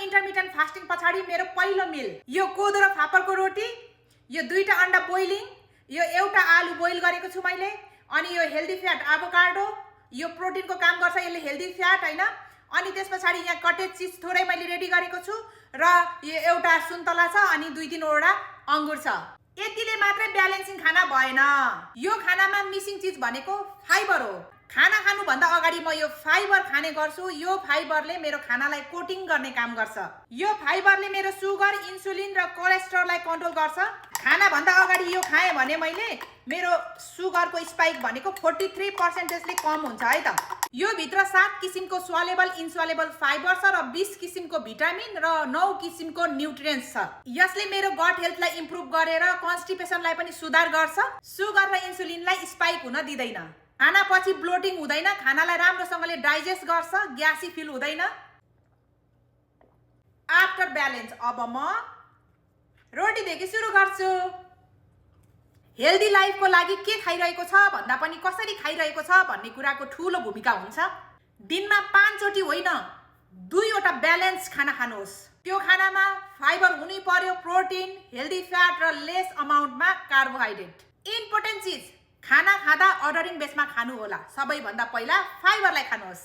इन्टरमिटेन्ट fasting पछाडि मेरो पहिलो मिल यो कोदो र फापरको रोटी, यो 2टा अन्डा बोइलिङ, यो एउटा आलु बोइल गरेको छु मैले, अनि यो हेल्दी फ्याट एभोकाडो, यो प्रोटिनको काम गर्छ, यसले हेल्दी फ्याट हैन। अनि त्यसपछि यहाँ कटेज चीज थोरै मैले रेडी गरेको छु र यो एउटा सुन्तला छ अनि 2-3 वटा अंगुर छ। यतिले मात्रै ब्यालेन्सिङ खाना भएन। यो खानामा मिसिङ चीज भनेको फाइबर हो। खाना खानु भन्दा अगाडि म यो फाइबर खाने गर्छु। यो फाइबरले मेरो खानालाई कोटिङ गर्ने काम गर्छ। यो फाइबरले मेरो सुगर, इन्सुलिन र कोलेस्ट्रोललाई कन्ट्रोल गर्छ। खाना भन्दा अगाडि यो खाए भने मैले मेरो सुगरको स्पाइक भनेको 43% ले कम हुन्छ है त। यो भित्र 7 किसिमको सोलेबल इन्सोलेबल फाइबर छ र 20 किसिमको भिटामिन र 9 किसिमको न्युट्रिएन्ट्स छ। यसले मेरो गट हेल्थलाई इम्प्रुभ गरेर कन्स्टिपेसनलाई पनि सुधार गर्छ। सुगर र इन्सुलिनलाई स्पाइक हुन दिदैन। खानापछि ब्लोटिङ हुँदैन, खानालाई राम्रोसँगले डाइजेस्ट गर्छ, ग्यासी फिल हुँदैन। आफ्टर ब्यालेन्स अब म रोटीदेखि सुरु गर्छु। हेल्दी लाइफको लागि के खाइरहेको छ भन्दा पनि कसरी खाइरहेको छ भन्ने कुराको ठूलो भूमिका हुन्छ। दिनमा 5 चोटी होइन 2 वटा ब्यालेन्स खाना खानुहोस्। त्यो खानामा फाइबर हुनै पर्यो, प्रोटिन, हेल्दी फ्याट र लेस अमाउन्टमा कार्बोहाइड्रेट। इम्पोर्टेन्ट चीज, खाना खाँदा अर्डरिङ बेसमा खानु होला। सबैभन्दा पहिला फाइबरलाई खानुहोस्।